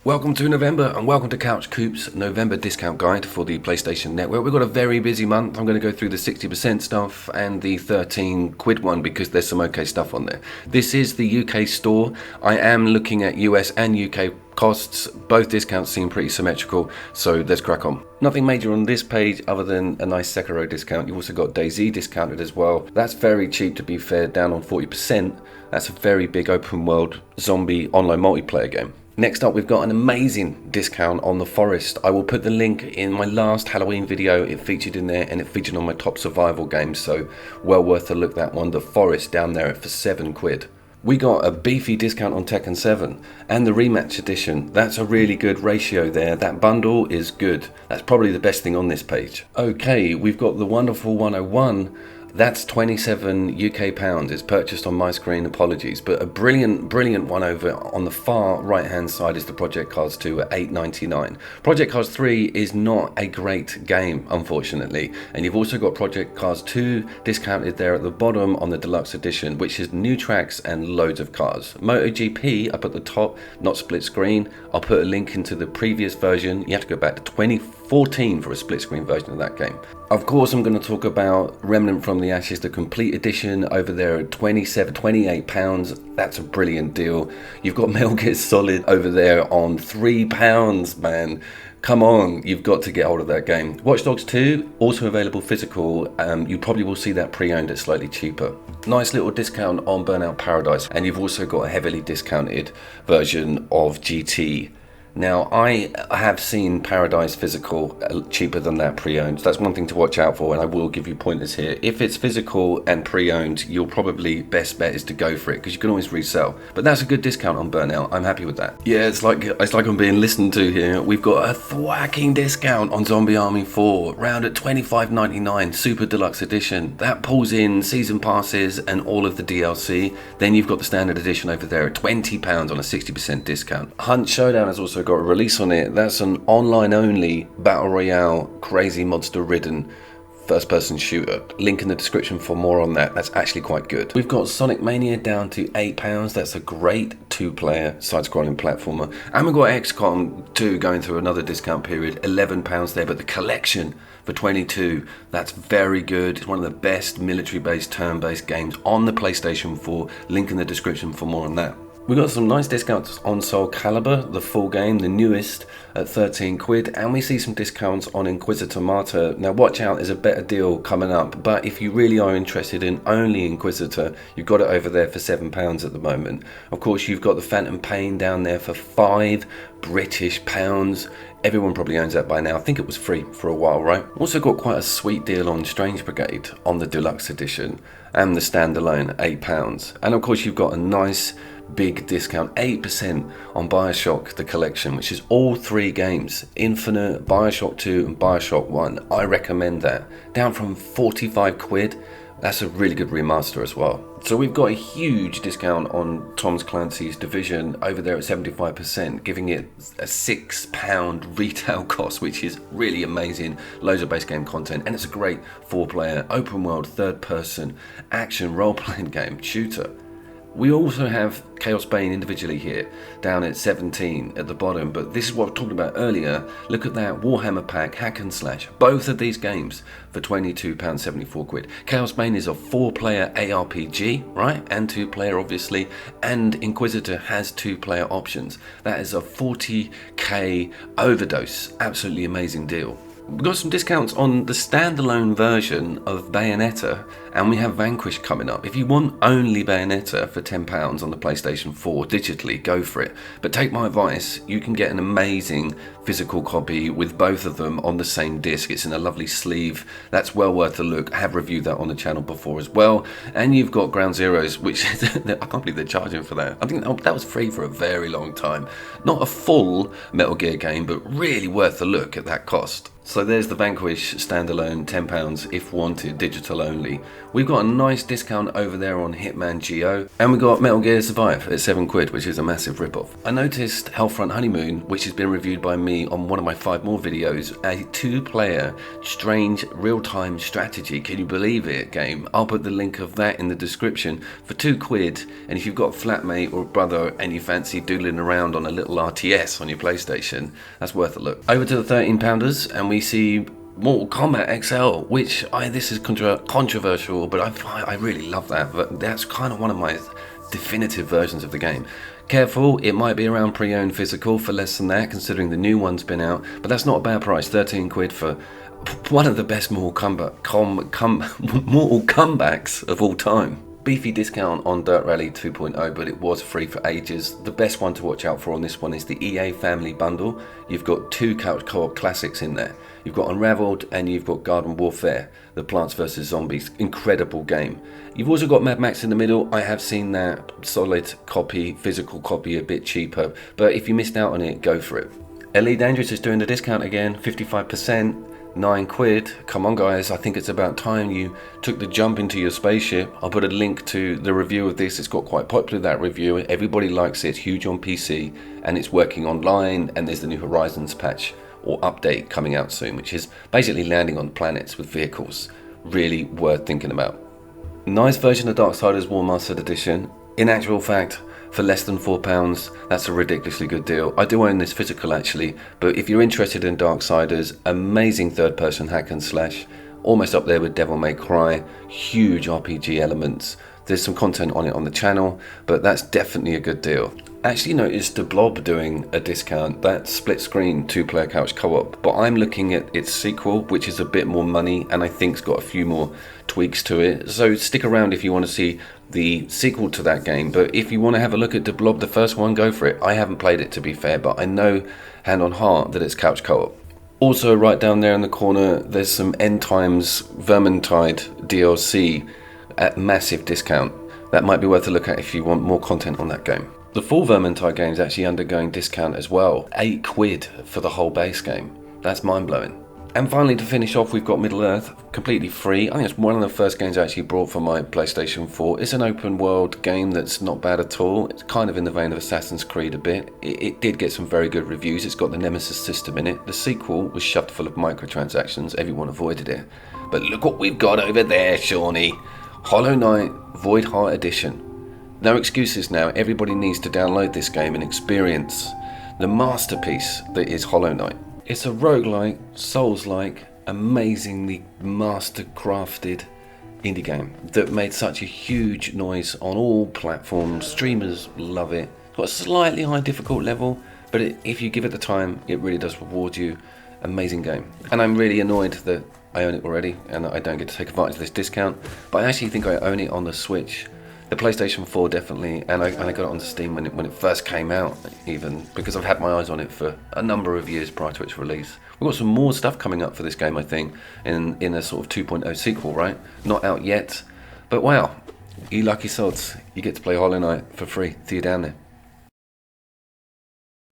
Welcome to November and welcome to Couch Coop's November discount guide for the PlayStation Network. We've got a very busy month. I'm going to go through the 60% stuff and the 13 quid one because there's some okay stuff on there. This is the UK store. I am looking at US and UK costs. Both discounts seem pretty symmetrical, so let's crack on. Nothing major on this page other than a nice Sekiro discount. You've also got DayZ discounted as well. That's very cheap, to be fair, down on 40%. That's a very big open world zombie online multiplayer game. Next up, we've got an amazing discount on The Forest. I will put the link in my last Halloween video. It featured in there and it featured on my top survival games, so well worth a look, that one. The Forest down there for 7 quid. We got a beefy discount on Tekken 7 and the Rematch Edition. That's a really good ratio there. That bundle is good. That's probably the best thing on this page. Okay, we've got the wonderful 101. That's 27 UK pounds. It's purchased on my screen, apologies. But a brilliant one over on the far right hand side is the Project Cars 2 at £8.99. Project Cars 3 is not a great game, unfortunately. And you've also got Project Cars 2 discounted there at the bottom on the deluxe edition, which is new tracks and loads of cars. MotoGP up at the top, not split screen. I'll put a link into the previous version. You have to go back to 2014 for a split screen version of that game. Of course, I'm going to talk about Remnant from the Ashes, the complete edition, over there at £28. That's a brilliant deal. You've got Metal Gear Solid over there on £3, man. Come on, you've got to get hold of that game. Watch Dogs 2, also available physical. You probably will see that pre-owned at slightly cheaper. Nice little discount on Burnout Paradise. And you've also got a heavily discounted version of GT. Now, I have seen Paradise physical cheaper than that pre-owned. That's one thing to watch out for, and I will give you pointers here. If it's physical and pre-owned, you'll probably best bet is to go for it because you can always resell. But that's a good discount on Burnout. I'm happy with that. Yeah, it's like I'm being listened to here. We've got a thwacking discount on Zombie Army 4, round at $25.99, Super Deluxe Edition. That pulls in season passes and all of the DLC. Then you've got the standard edition over there at £20 on a 60% discount. Hunt Showdown has also got a release on it. That's an online only battle royale, crazy monster ridden first person shooter. Link in the description for more on that. That's actually quite good. We've got Sonic Mania down to £8. That's a great 2-player side-scrolling platformer. And we've got XCOM 2 going through another discount period, £11 there, but the collection for 22, that's very good. It's one of the best military-based turn-based games on the PlayStation 4. Link in the description for more on that. We got some nice discounts on Soul Calibur, the full game, the newest, at 13 quid, and we see some discounts on Inquisitor Martyr. Now watch out, there's a better deal coming up, but if you really are interested in only Inquisitor, you've got it over there for £7 at the moment. Of course, you've got the Phantom Pain down there for £5 British pounds. Everyone probably owns that by now. I think it was free for a while, right? Also got quite a sweet deal on Strange Brigade on the deluxe edition and the standalone, £8. And of course, you've got a nice big discount, 8% on Bioshock the collection, which is all 3 games, Infinite, Bioshock 2 and Bioshock 1. I recommend that. Down from 45 quid. That's a really good remaster as well. So we've got a huge discount on Tom Clancy's Division over there at 75%, giving it a £6 retail cost, which is really amazing. Loads of base game content, and it's a great 4-player, open world, third-person, action, role-playing game, shooter. We also have Chaos Bane individually here, down at 17 at the bottom, but this is what I was talking about earlier. Look at that, Warhammer Pack, Hack and Slash, both of these games for £22.74 quid. Chaos Bane is a 4-player ARPG, right, and 2-player obviously, and Inquisitor has 2-player options. That is a 40k overdose, absolutely amazing deal. We've got some discounts on the standalone version of Bayonetta, and we have Vanquish coming up. If you want only Bayonetta for £10 on the PlayStation 4 digitally, go for it. But take my advice, you can get an amazing physical copy with both of them on the same disc. It's in a lovely sleeve. That's well worth a look. I have reviewed that on the channel before as well. And you've got Ground Zeroes, which I can't believe they're charging for that. I think that was free for a very long time. Not a full Metal Gear game, but really worth a look at that cost. So there's the Vanquish standalone, £10 if wanted, digital only. We've got a nice discount over there on Hitman Geo, and we got Metal Gear Survive at £7, which is a massive rip-off. I noticed Hellfront Honeymoon, which has been reviewed by me on one of my 5 more videos, a 2-player strange real-time strategy, can you believe it, game. I'll put the link of that in the description for £2, and if you've got a flatmate or a brother and you fancy doodling around on a little RTS on your PlayStation, that's worth a look. Over to the £13-pounders, and we see Mortal Kombat XL, which this is controversial, but I really love that. But that's kind of one of my definitive versions of the game. Careful, it might be around pre-owned physical for less than that, considering the new one's been out, but that's not a bad price. £13 for one of the best Mortal Kombat's of all time. Beefy discount on Dirt Rally 2.0, but it was free for ages. The best one to watch out for on this one is the EA Family Bundle. You've got 2 couch co-op classics in there. You've got Unraveled and you've got Garden Warfare, the Plants vs Zombies. Incredible game. You've also got Mad Max in the middle. I have seen that solid copy, physical copy, a bit cheaper, but if you missed out on it, go for it. Elite Dangerous is doing the discount again, 55%. £9. Come on guys, I think it's about time you took the jump into your spaceship. I'll put a link to the review of this. It's got quite popular, that review. Everybody likes it. It's huge on PC and it's working online, and there's the new Horizons patch or update coming out soon, which is basically landing on planets with vehicles. Really worth thinking about. Nice version of Darksiders War Mastered Edition. In actual fact, for less than £4, that's a ridiculously good deal. I do own this physical actually, but if you're interested in Darksiders, amazing third-person hack and slash, almost up there with Devil May Cry, huge RPG elements. There's some content on it on the channel, but that's definitely a good deal. Actually noticed the Blob doing a discount, that split screen 2-player couch co-op, but I'm looking at its sequel, which is a bit more money and I think's got a few more tweaks to it. So stick around if you want to see the sequel to that game, but if you want to have a look at the Blob, the first one, go for it. I haven't played it to be fair, but I know hand on heart that it's couch co-op. Also right down there in the corner, there's some End Times Vermintide DLC at massive discount. That might be worth a look at if you want more content on that game. The full Vermintide game is actually undergoing discount as well. £8 for the whole base game. That's mind-blowing. And finally, to finish off, we've got Middle Earth, completely free. I think it's one of the first games I actually brought for my PlayStation 4. It's an open world game that's not bad at all. It's kind of in the vein of Assassin's Creed a bit. It did get some very good reviews. It's got the Nemesis system in it. The sequel was shoved full of microtransactions. Everyone avoided it. But look what we've got over there, Shawnee. Hollow Knight Void Heart Edition. No excuses now. Everybody needs to download this game and experience the masterpiece that is Hollow Knight. It's a roguelike, Souls-like, amazingly master-crafted indie game that made such a huge noise on all platforms. Streamers love it. It's got a slightly high difficult level, but if you give it the time, it really does reward you. Amazing game. And I'm really annoyed that I own it already and I don't get to take advantage of this discount, but I actually think I own it on the Switch. The PlayStation 4 definitely, and I got it on Steam when it first came out, even because I've had my eyes on it for a number of years prior to its release. We've got some more stuff coming up for this game, I think, in a sort of 2.0 sequel, right? Not out yet, but wow, you lucky sods, you get to play Hollow Knight for free. See you down there.